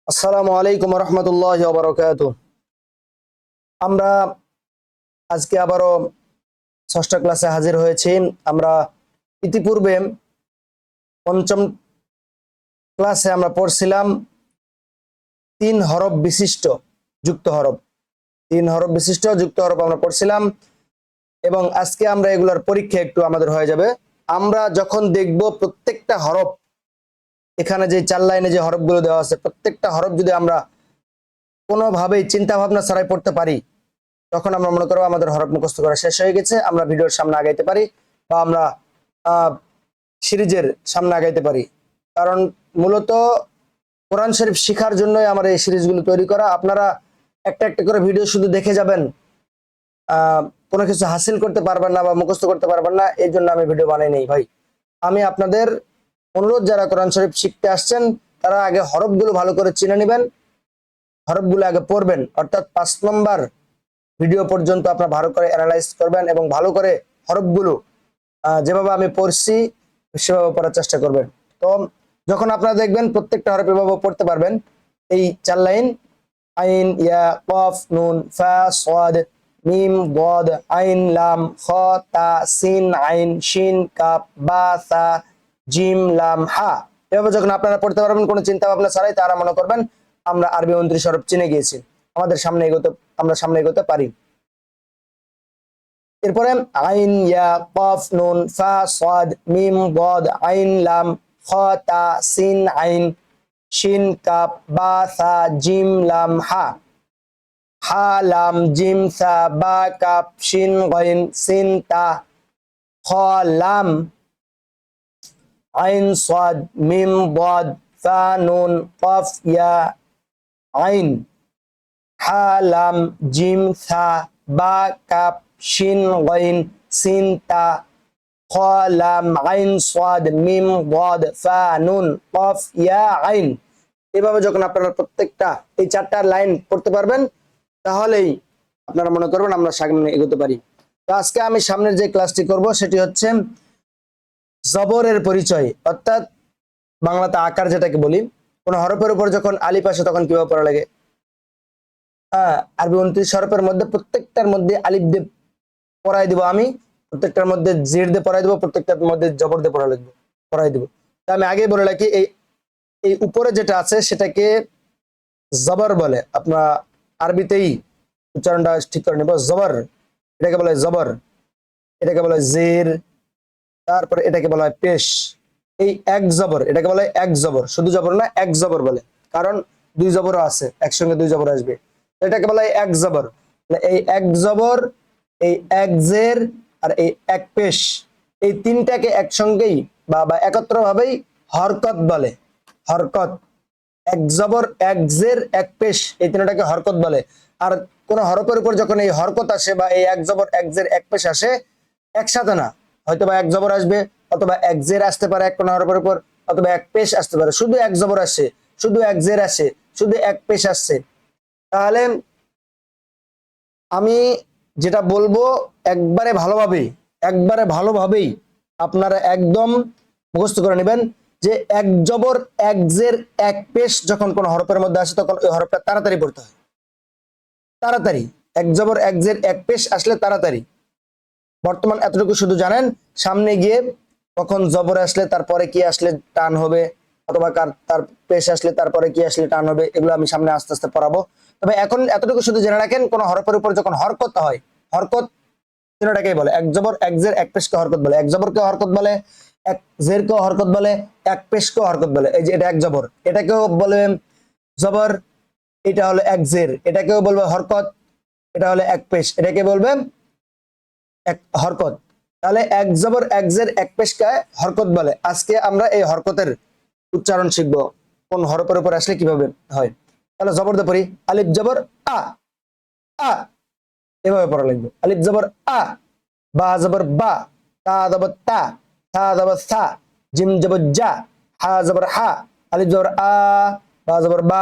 আসসালামু আলাইকুম রহমতুল্লাহ বারকাত। আমরা আজকে আবারও ষষ্ঠ ক্লাসে হাজির হয়েছি। আমরা ইতিপূর্বে পঞ্চম ক্লাসে আমরা পড়ছিলাম তিন হরফ বিশিষ্ট যুক্ত হরফ। তিন হরফ বিশিষ্ট যুক্ত হরফ আমরা পড়ছিলাম এবং আজকে আমরা এগুলোর পরীক্ষা একটু আমাদের হয়ে যাবে। আমরা যখন দেখব প্রত্যেকটা হরফ, এখানে যে 4 লাইনে যে হরফগুলো দেওয়া আছে, প্রত্যেকটা হরফ যদি আমরা কোনোভাবেই চিন্তা ভাবনা ছাড়াই পড়তে পারি, তখন আমরা মনে করবো আমাদের হরফ মুখস্থ করা শেষ হয়ে গেছে, আমরা ভিডিওর সামনে আগাইতে পারি বা আমরা সিরিজের সামনে আগাইতে পারি। কারণ মূলত কোরআন শরীফ শেখার জন্যই আমার এই সিরিজগুলো তৈরি করা। আপনারা একটা একটা করে ভিডিও শুধু দেখে যাবেন, কোনো কিছু হাসিল করতে পারবেন না বা মুখস্থ করতে পারবেন না, এই জন্য আমি ভিডিও বানাই নেই ভাই। আমি আপনাদের অনুরোধ, যারা কোরআন শরীফ শিখতে আসছেন তারা আগে হরফগুলো ভালো করে চিনে নেবেন, হরফগুলো আগে পড়বেন, অর্থাৎ 5 নম্বর ভিডিও পর্যন্ত আপনারা ভালো করে অ্যানালাইজ করবেন এবং ভালো করে হরফগুলো যেভাবে আমি পড়ছি সেভাবে পড়ার চেষ্টা করবেন। তো যখন আপনারা দেখবেন প্রত্যেকটা হরফ এভাবে পড়তে পারবেন, এই 4 লাইন আইন, ইয়া, কফ, নুন, ফা, সাদ, মিম, দাদ, আইন, লাম, খ, তা, সিন, আইন, শিন, কাফ, বা, সা, জিম, লাম, হা, এভাবে যখন আপনারা পড়তে পারবেন কোনো চিন্তা ভাবনা ছাড়াই, তারা মনে করবেন আমরা আরবি 29 হরফ চিনে গিয়েছি, আমরা সামনে এগোতে পারি। এরপরে আইন, ইয়া, কফ, নুন, ফা, সাদ, মিম, দাদ, আইন, লাম, খ, তা, সিন, আইন, শিন, কাফ, বা, সা, জিম, লাম, হা, হা, লাম, জিম, সা, বা, কাফ, শিন, গাইন, সিন, তা, খ, লাম, আইন, সাদ, মিম, দাদ, ফা, নুন, কফ, ইয়া, আইন, হা, লাম, জিম, সা, বা, কাফ, শিন, গাইন, সিন, তা, খ, লাম, আইন, সাদ, মিম, দাদ, ফা, নুন, কফ, ইয়া, আইন। এভাবে যখন আপনারা প্রত্যেকটা এই 4টা লাইন পড়তে পারবেন, তাহলেই আপনারা মনে করবেন আমরা সামনে এগোতে পারি। তো আজকে আমি সামনের যে ক্লাসটি করব সেটি হচ্ছে জবরের পরিচয়, অর্থাৎ বাংলাতে আকার যেটাকে বলি। কোন হরফের উপর যখন আলিফ আসে তখন কিভাবে পড়া লাগে। আরবি 29 হরফের মধ্যে প্রত্যেকটার মধ্যে আলিফ দিয়ে পড়াই দিব আমি, প্রত্যেকটার মধ্যে জের দিয়ে পড়াই দিব, প্রত্যেকটার মধ্যে জবর দিয়ে পড়াই দিব। তা আমি আগেই বলে রাখি, এই উপরে যেটা আছে সেটাকে জবর বলে। আপনার আরবিতেই উচ্চারণটা ঠিক করে নেব, জবর, এটাকে বলা হয় জবর, এটাকে বলা হয় জের, তারপরে এটাকে বলা হয় পেশ। এই এক জবর, এটাকে বলা হয় এক জবর, শুধু জবর না, এক জবর বলে, কারণ 2 জবরও আছে, একসঙ্গে 2 জবর আসবে, এটাকে বলা হয় এক জবর। এই এক জবর, এই এক জের আর এই এক পেশ, এই তিনটাকে একসঙ্গেই বা একত্র ভাবেই হরকত বলে। হরকত, এক জবর, এক জের, এক পেশ, এই তিনটাকে হরকত বলে। আর কোন হরফের উপর যখন এই হরকত আসে বা এই এক জবর, এক জের, এক পেশ আসে, একসাথে না, হয়তো বা এক জবর আসবে, অথবা এক জের আসতে পারে এক কোন হরফের উপর, অথবা এক পেশ আসতে পারে, শুধু এক জবর আসে, শুধু এক জের আসে, শুধু এক পেশ আসছে, তাহলে আমি যেটা বলবো একবারে ভালোভাবেই আপনারা একদম মুখস্থ করে নেবেন যে এক জবর, এক জের, এক পেশ যখন কোন হরফের মধ্যে আসে তখন ওই হরফটা তাড়াতাড়ি পড়তে হয়, তাড়াতাড়ি। এক জবর, এক জের, এক পেশ আসলে তাড়াতাড়ি। বর্তমান এতটুকু শুধু জানেন, সামনে গিয়ে কখন জবর আসলে তারপরে কি আসলে টান হবে, অথবা তার পেশ আসলে তারপরে কি আসলে টান হবে, এগুলো আমি সামনে আস্তে আস্তে পড়াবো। তবে এখন এতটুকু শুধু জেনে রাখেন, কোন হরফের উপর যখন হরকত হয়, হরকত তিনটাকেই বলে, এক জবর, এক জের, এক পেশকে হরকত বলে। এক জবরকে হরকত বলে, এক জেরকেও হরকত বলে, এক পেশকেও হরকত বলে। এই যে এটা এক জবর, এটাকেও বলে জবর, এটা হলো এক জের, এটাকেও বলবে হরকত, এটা হলো এক পেশ, এটাকে বলবে এক হরকত। তাহলে এক জবর, এক জের, এক পেশকে হরকত বলে। আজকে আমরা এই হরকতের উচ্চারণ শিখবো, কোন হরফের উপর আসলে কিভাবে হয়। তাহলে জবর দিয়ে পড়ি, আলিফ জবর আ, আ, এভাবে পড়া লাগবে, আলিফ জবর আ, বা জবর বা, তা জবর তা, থা জবর থা, জিম জবর জা, হা জবর হা, আলিফ জবর আ, বা জবর বা,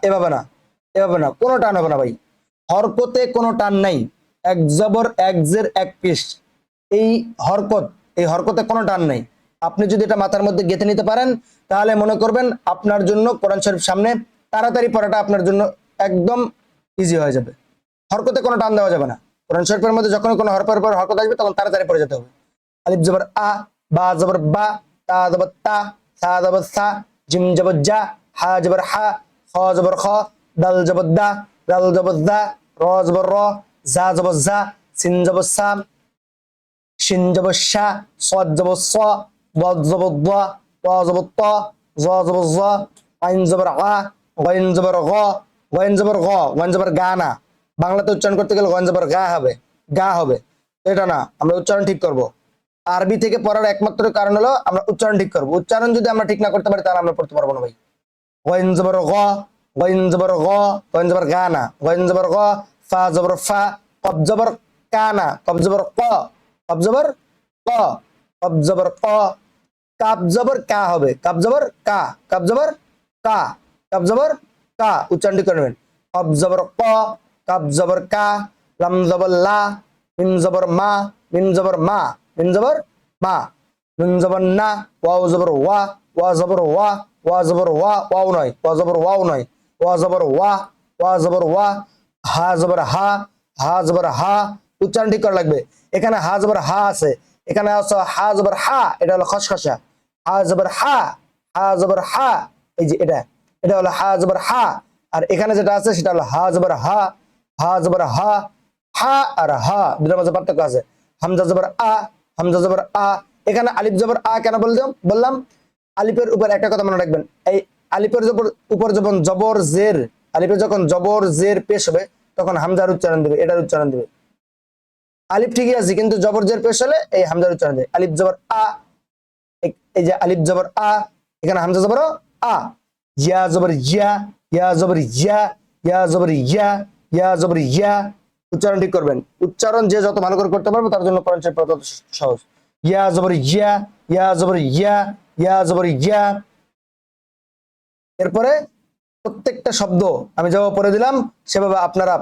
এভাবে না, কোনো টান হবে না ভাই, হরকতে কোনো টান নাই। এক জবর, এক জের, এক পেশ, এই হরকত, এই হরকতে কোনো টান নাই। আপনি যদি এটা মাথার মধ্যে গেঁথে নিতে পারেন, তাহলে মনে করবেন আপনার জন্য কোরআন শরীফ সামনে তাড়াতাড়ি পড়াটা আপনার জন্য একদম ইজি হয়ে যাবে। হরকতে কোনো টান দেওয়া যাবে না। কোরআন শরীফের মধ্যে যখন কোনো হরফের পর হরকত আসবে তখন তাড়াতাড়ি পড়ে যেতে হবে। আলিফ জবর আ, বা জবর বা, তা জবর তা, সা জবর সা, জিম জবর জা, হা জবর হা, খ জবর খ, দাল জবর দা, দাল জবর দা, র জবর র, জা জবর জা, সিন জবর সা, শিন জবর শা, সদ জবর স, বদ জবর দ, ত জবর ত, জ জবর জ, আইন জবর আ, গইন জবর গ, গইন জবর গ, গইন জবর গা না। বাংলাতে উচ্চারণ করতে গেলে গইন জবর গা হবে, গা হবে। এটা না, আমরা উচ্চারণ ঠিক করব। আরবি থেকে পড়ার একমাত্র কারণ হলো আমরা উচ্চারণ ঠিক করব। উচ্চারণ যদি আমরা ঠিক না করতে পারি তাহলে আমরা পড়তে পারবো না ভাই। গইন জবর গ, গইন জবর গ, গইন জবর গা না, গইন জবর গ, ফা জবর ফা, কব জবর কা না, কব জবর ক, কব জবর ক, কব জবর ক, কাব জবর কা হবে, কাব জবর কা, কাব জবর কা, কাব জবর কা, উচ্চারণ ঠিক করবেন। কব জবর ক, কাব জবর কা, লাম জবর লা, মিম জবর মা, মিম জবর মা, মিম জবর মা, নুন জবর না, ওয়াও জবর ওয়া, ওয়া জবর ওয়া, ওয়া জবর ওয়া, ওয়াও নয়, ওয়া জবর ওয়াও নয়, ওয়া জবর ওয়া, ওয়া জবর ওয়া, হা জবর হা, হা জবর হা, উচ্চারণ ঠিক করা লাগবে। এখানে হা জবর হা আছে, এখানে আছে হা জবর হা, এটা হলো খসখসা। হা জবর হা, হা জবর হা, এই যে এটা, এটা হলো হা জবর হা। আর এখানে যেটা আছে সেটা হলো হা জবর হা, হা জবর হা, হা আর হা দুটোর মাঝে পার্থক্য আছে। হামজা জবর আ, হামজা জবর আ। এখানে আলিফ জবর আ কেন বললাম? আলিফের উপর একটা কথা মনে রাখবেন, এই আলিফের উপর যখন জবর জের, আলিফে যখন জবর জের পেশ হবে তখন হামজার উচ্চারণ দেবে, এটার উচ্চারণ দেবে। আলিফ ঠিকই আছে কিন্তু জবর জের পেশ হলে এই হামজার উচ্চারণ দেবে। আলিফ জবর আ, এই যে আলিফ জবর আ, এখানে হামজা জবর আ। ইয়া জবর ইয়া, ইয়া জবর ইয়া, ইয়া জবর ইয়া, ইয়া জবর ইয়া, উচ্চারণ ঠিক করবেন। উচ্চারণ যে যত ভালো করে করতে পারবে তার জন্য কোরআন শরীফ পড়া তত সহজ। ইয়া জবর ইয়া, ইয়া জবর ইয়া, ইয়া জবর ইয়া। এরপরে প্রত্যেকটা শব্দ আমি যেভাবে পড়ে দিলাম সেভাবে আপনারা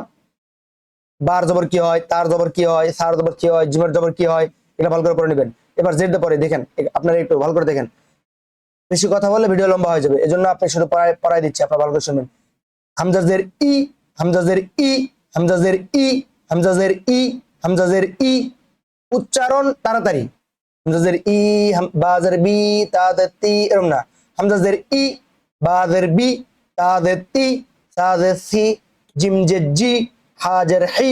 বার জবর কি হয়, তার জবর কি হয়, সার জবর কি হয়, জিমের জবর কি হয়, এটা ভালো করে পড়ে নেবেন। এবার জেড পরে দেখেন, আপনারা একটু ভালো করে দেখেন। বেশি কথা বললে ভিডিও লম্বা হয়ে যাবে, এজন্য আপনি শুধু পড়াই দিচ্ছি, আপনারা ভালো করে শুনবেন। হামজাজের ই, হামজাজের ই, হামজাজের ই, হামজাজের ই, হামজাজের ই, উচ্চারণ তাড়াতাড়ি। হামজাজের ই, বাজের বি, তাদের তি, এরকম না। হামজাজের ই, বাজের বি, তাদের তি, সাজের সি, জিমজের জি, হাজের হি,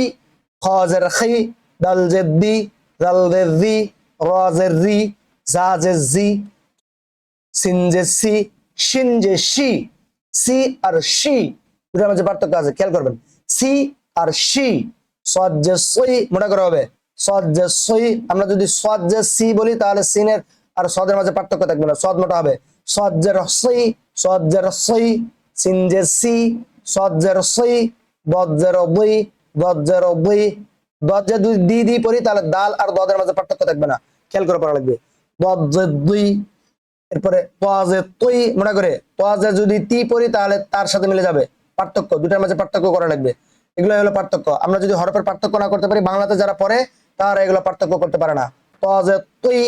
খাজের খি, দালজের দি, জালজের জি, রাজের রি, জাজের জি, সিনজে সি, শিনজে শি। সি আর শি দুটার মাঝে পার্থক্য আছে, খেয়াল করবেন। সি আর শি, সজ্জে সই মোটা করা হবে, সজ্জে সই। আমরা যদি সজ্জে সি বলি তাহলে সিনের আর সদের মাঝে পার্থক্য থাকবে না, সদ মোটা হবে। সজ্জের সই, সজ্জের সই, সিনজে সি, সজ্জের সই, বজ্জের বই, দজ্জের বই। দজ্জে দুই দি দি পড়ি তাহলে দাল আর দদের মাঝে পার্থক্য থাকবে না, খেয়াল করে পড়া লাগবে। দজ্জের দুই। এরপরে তোয়াজে তুই মনে করে, তোয়াজে যদি তি পড়ি তাহলে তার সাথে মিলে যাবে, পার্থক্য দুটার মাঝে পার্থক্য করা লাগবে। এগুলো হলো পার্থক্য। আমরা যদি হরফের পার্থক্য না করতে পারি, বাংলাতে যারা পড়ে তারা এগুলো পার্থক্য করতে পারে না। তোয়াজে তুই,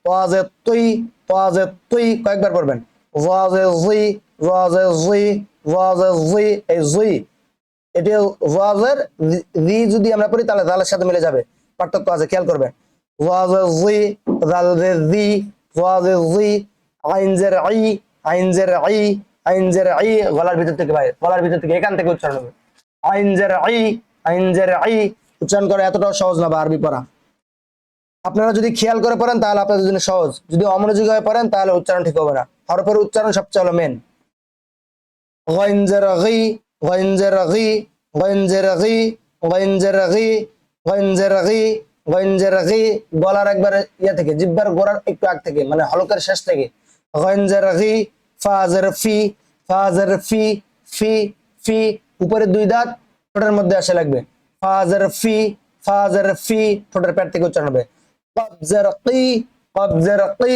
তোয়াজে তুই, তোয়াজে তুই কয়েকবার পড়বেন। ওয়াজে জুই, ওয়াজে জুই, ওয়াজে জুই, এই জুই এটি ওয়াজের রি যদি আমরা পড়ি তাহলে জালের সাথে মিলে যাবে, পার্থক্য আছে, খেয়াল করবেন। ওয়াজে জুই, জালজে জি, ওয়াজে জুই, আইনজের আই, আইনজের আই, আইনজের আই, গলার ভিতর থেকে বাইরে, গলার ভিতর থেকে এখান থেকে উচ্চারণ হবে। আইনজের আই, আইনজের আই, উচ্চারণ করা এতটাও সহজ না বা আরবি পড়া। আপনারা যদি খেয়াল করে পড়েন তাহলে আপনাদের জন্য সহজ, যদি অমনোযোগী হয়ে পড়েন তাহলে উচ্চারণ ঠিক হবে না। হরফের উচ্চারণ সবচেয়ে হলো মেন। গইনজেরগি, গইনজেরগি, গইনজেরগি, গইনজেরগি, গইনজেরগি, গইনজেরগি, গলার একবার ইয়া থেকে, জিহ্বার গোড়ার একটু আগ থেকে, মানে হলকের শেষ থেকে। গইনজেরগি, ফাজের ফি, ফাজের ফি, ফি, ফি, উপরে দুই দাঁত ঠোঁটের মধ্যে আসে লাগবে। ফাজের ফি, ফাজের ফি, ঠোঁটের পেট থেকে উচ্চারণ হবে। কবজেরকি, কবজেরকি,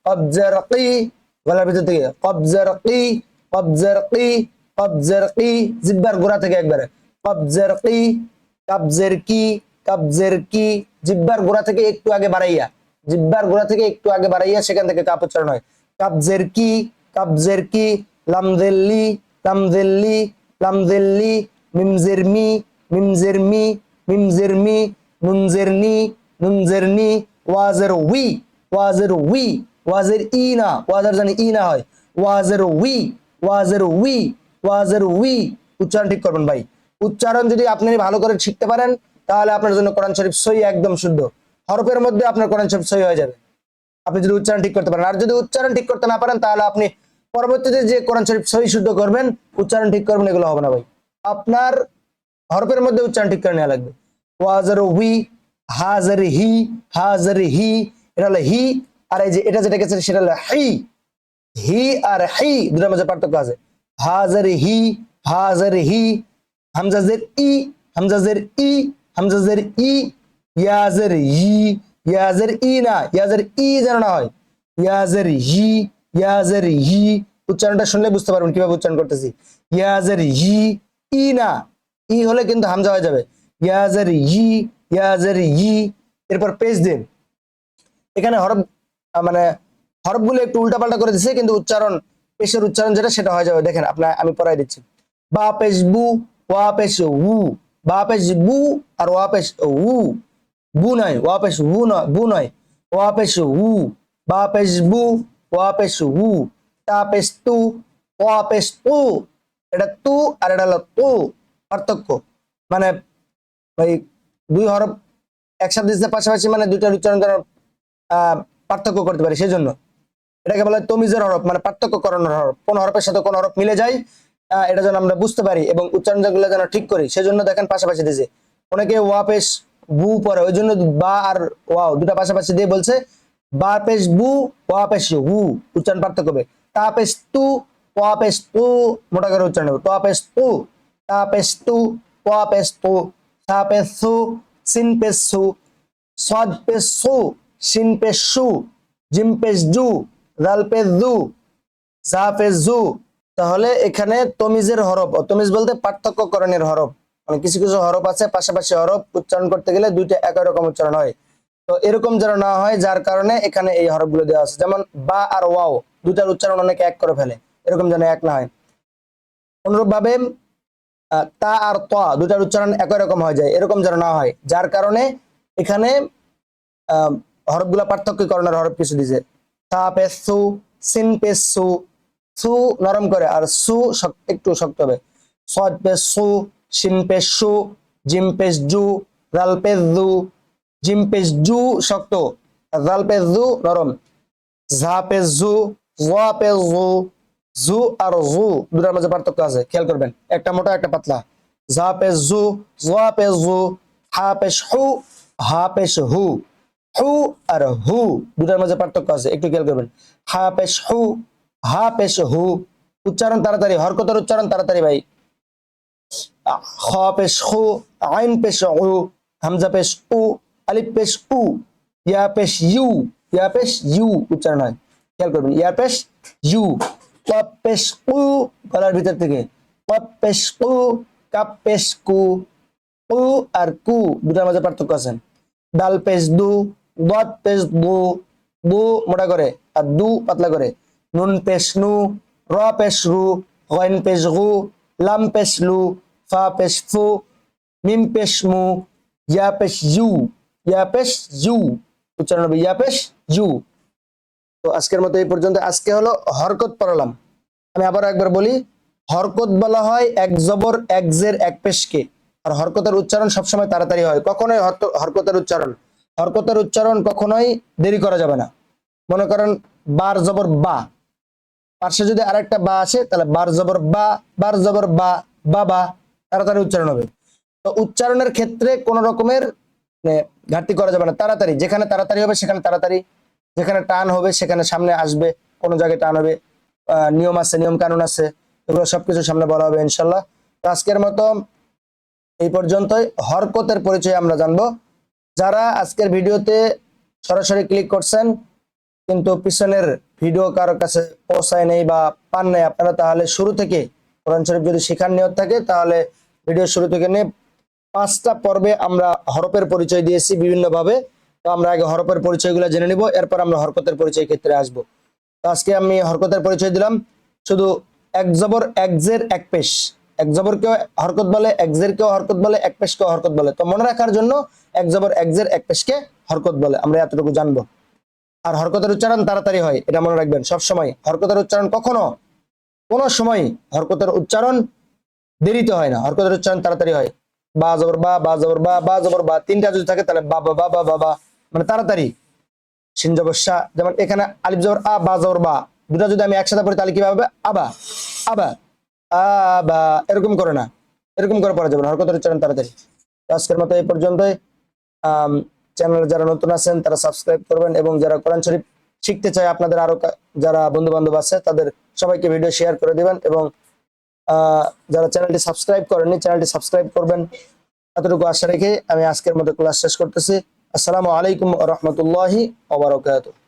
কবজেরকি, গলার ভিতর থেকে। কবজেরকি, কবজের কি, কবজের কি, জিহ্বার গোড়া থেকে একবারে। কবজের কি, কবজের কি, কবজের কি, জিহ্বার গোড়া থেকে একটু আগে বাড়াইয়া, জিহ্বার গোড়া থেকে একটু আগে বাড়াইয়া সেখান থেকে কাপ উচ্চারণ হয়। কবজের কি, কবজের কি, লামজের লি, লামজেল্লি লামজেল্লি, মিমজেরমি মিমজেরমি মিমজেরমি, নুনজেরনি নুনজেরনি, ওয়াজের উই ওয়াজের উই, ওয়াজের ই না, ওয়াজের জানি ই না হয়, ওয়াজের উই ওয়াজের উই ওয়াজের উই। উচ্চারণ ঠিক করবেন ভাই। উচ্চারণ যদি আপনি ভালো করে শিখতে পারেন তাহলে আপনার জন্য কোরআন শরীফ সহি, একদম শুদ্ধ। হরফের মধ্যে আপনার কোরআন শরীফ সহি হয়ে যাবে আপনি যদি উচ্চারণ ঠিক করতে পারেন। আর যদি উচ্চারণ ঠিক করতে না পারেন তাহলে আপনি পরবর্তীতে যে কোরআন শরীফ সহি শুদ্ধ করবেন, উচ্চারণ ঠিক করবেন, এগুলো হবে না ভাই। আপনার হরফের মধ্যে উচ্চারণ ঠিক করে নেওয়া লাগবে। ওয়াজার উই, হাজার হি, হাজার হি, এটা হলো হি। আর এই যে এটা যেটা গেছে সেটা হলো হি। হি আর হি দুটোর মাঝে পার্থক্য আছে। হাজার হি, হাজার হি, হামজাজের ই, হামজাজের ই, হামজাজের ই, ইয়াজের ই, ইয়াজের ই না, ইয়াজের ই যেন না হয়, ইয়াজের ই, ইয়াজের ই। উচ্চারণটা শুনলে বুঝতে পারবেন কিভাবে উচ্চারণ করতেছি। ইয়াজের ই, ই না, ই হলে কিন্তু হামজা হয়ে যাবে। ইয়াজের ই, ইয়াজের ই। এরপর পেজ দিন। এখানে হরফ মানে হরফগুলো একটু উল্টাপাল্টা করে দিচ্ছে, কিন্তু উচ্চারণ, পেশের উচ্চারণ যেটা সেটা হয়ে যাবে। দেখেন আপনার আমি পড়াই দিচ্ছি। বা পেশ বু, ওয়া পেশ উ, বা পেশ বু আর ওয়া পেশ উ, বু নয়, ওয়া পেশ উ নয়, বু নয়, ওয়া পেশ উ, বা পেশ বু, ওয়া পেশ উ, তা পেশ তু, ওয়া পেশ তু। এটা তু আর এটা হলো তু, পার্থক্য। মানে ভাই দুই হরফ একসাথে দিচ্ছে পাশাপাশি, মানে দুইটার উচ্চারণ করার পার্থক্য করতে পারি, সেই জন্য এটাকে বলা হয় তমিজের হরফ, মানে পার্থক্য করানোর হরফ। কোন হরফের সাথে কোন হরফ মিলে যায় এটা যেন আমরা বুঝতে পারি এবং উচ্চারণগুলো যেন ঠিক করি, সেজন্য দেখেন পাশাপাশি দিয়েছে। অনেকে ওয়া পেশ বু পরে, ওই জন্য বা আর ওয়াও দুটা পাশাপাশি দিয়ে বলছে। বা পেশ বু, ওয়া পেশ হু, উচ্চারণ পার্থক্য হবে। তা পেশ তু, ওয়া পেশ তু, মোটা করে উচ্চারণ হবে। তা পেশ তু, তা পেশ তু, ওয়া পেশ তু, সা পেশ সু, সিন পেশ সু, সদ পেশ সু, শিন পেশ সু, জিম পেশ জু, জাল পেশ জু, জা পেশ জু। তাহলে এখানে তমিজের হরফ, তমিজ বলতে পার্থক্যকরণের হরফ, মানে কিছু কিছু হরফ আছে পাশাপাশি হরফ উচ্চারণ করতে গেলে দুইটা একই রকম উচ্চারণ হয়। তো এরকম যেন না হয়, যার কারণে এখানে এই হরফগুলো দেওয়া আছে। যেমন বা আর ওয়াও দুইটার উচ্চারণ অনেকে এক করে ফেলে, এরকম যেন এক না হয়। অনুরূপ ভাবে তা আর ত দুটার উচ্চারণ একই রকম হয়ে যায়, এরকম যেন না হয়, যার কারণে এখানে হরফগুলো পার্থক্যকরণের হরফ কিছু দিছে। তা পেশ সু, সিন পেশ সু, সু নরম করে আর সু একটু শক্ত হবে। সদ পেশ সু, শিন পেশ সু, জিম পেশ জু, রাল পেশ জু, জিম পেশ জু শক্ত, রাল পেশ জু নরম। ঝা পেশ জু, ওয়া পেশ জু, জু আর জু দুটার মাঝে পার্থক্য আছে, খেয়াল করবেন, একটা মোটা একটা পাতলা। ঝা পেশ জু, ওয়া পেশ জু, হা পেশ হু, হা পেশ হু, হু আর হু দুটার মাঝে পার্থক্য আছে, একটু খেয়াল করবেন। হা পেশ হু, হা পেশ হু, উচ্চারণ তাড়াতাড়ি, হরকতের উচ্চারণ তাড়াতাড়ি ভাই। খ পেশ হু, আইন পেশ উ, হামজা পেশ উ, আলিফ পেশ উ, ইয়া পেশ ইউ, ইয়া পেশ ইউ উচ্চারণ হয়, খেয়াল করবেন। ইয়া পেশ ইউ, কপ পেশ উ গলার ভিতর থেকে, কপ পেশ উ, কাপ পেশ কু, উ আর কু দুটার মাঝে পার্থক্য আছে। ডাল পেশ দু, দত পেশ দু, দু মোটা করে আর দু পাতলা করে। নুন পেশ নু, র পেশ রু, গইন পেশ গু, লাম পেশ লু, ফা পেশ ফু, মিম পেশ মু, ইয়া পেশ ইউ, ইয়া পেশ ইউ উচ্চারণ হবে ইয়া পেশ ইউ। তো আজকের মতো এই পর্যন্ত। আজকে হলো হরকত পড়ালাম। আমি আবার একবার বলি, হরকত বলা হয় এক জবর এক জের এক পেশকে। আর হরকতের উচ্চারণ সবসময় তাড়াতাড়ি হয়, কখনোই হরকতের উচ্চারণ কখনোই দেরি করা যাবে না। মনে করেন বার জবর বা, পাশে যদি আরেকটা বা আসে তাহলে বার জবর বা, বার জবর বা, বাবা, তাড়াতাড়ি উচ্চারণ হবে। তো উচ্চারণের ক্ষেত্রে কোন রকমের ঘাটতি করা যাবে না, তাড়াতাড়ি, যেখানে তাড়াতাড়ি হবে সেখানে তাড়াতাড়ি, যেখানে টান হবে সেখানে সামনে আসবে, কোন জায়গায় টান হবে, নিয়ম আছে, নিয়ম কানুন আছে, এগুলো সবকিছু সামনে বলা হবে ইনশাল্লাহ। তো আজকের মতো এই পর্যন্তই। হরকতের পরিচয় আমরা জানবো। যারা আজকের ভিডিওতে সরাসরি ক্লিক করছেন কিন্তু পিছনের ভিডিও কারোর কাছে পৌঁছায় নেই বা পান নাই আপনারা, তাহলে শুরু থেকে কোরআন শরীফ যদি শেখার নিয়ত থাকে তাহলে ভিডিও শুরু থেকে নিয়ে 5টা পর্বে আমরা হরফের পরিচয় দিয়েছি বিভিন্ন ভাবে। তো আমরা আগে হরফের পরিচয়গুলো জেনে নিব, এরপর আমরা হরকতের পরিচয় ক্ষেত্রে আসবো। তো আজকে আমি হরকতের পরিচয় দিলাম, শুধু এক জবর এক জের এক পেশ, এক জবর কেও হরকত বলে, এক জের কেও হরকত বলে, এক পেশ কেও হরকত বলে। তো মনে রাখার জন্য এক জবর এক জের এক পেশকে হরকত বলে, আমরা এতটুকু জানবো। আর হরকতের উচ্চারণ তাড়াতাড়ি হয়, এটা মনে রাখবেন সব সময়। হরকতের উচ্চারণ কখনো কোনো সময় হরকতের উচ্চারণ দেরিতে হয় না, হরকতের উচ্চারণ তাড়াতাড়ি হয়। বা জবর বা, বা জবর বা, বা জবর বা, তিনটা যদি থাকে তাহলে বা বা বা বা বা বা, মানে তাড়াতাড়ি। শিন জবর শা, যেমন এখানে আলিফ জবর আ, বা জবর বা, দুটা যদি আমি একসাথে পড়ি তাহলে কিভাবে হবে? আবা আবা আবা, এরকম করে না, এরকম করে পড়া যাবে না, হরকতের উচ্চারণ তাড়াতাড়ি। তো আজকের মতো এই পর্যন্তই। চ্যানেলে যারা নতুন আছেন তারা সাবস্ক্রাইব করবেন, এবং যারা কোরআন শরীফ শিখতে চায় আপনাদের আরো যারা বন্ধু বান্ধব আছে তাদের সবাইকে ভিডিও শেয়ার করে দিবেন, এবং যারা চ্যানেলটি সাবস্ক্রাইব করেননি চ্যানেলটি সাবস্ক্রাইব করবেন। এতটুকু আশা রেখে আমি আজকের মতো ক্লাস শেষ করতেছি। আসসালামু আলাইকুম ওয়া রাহমাতুল্লাহি ওয়া বারাকাতুহু।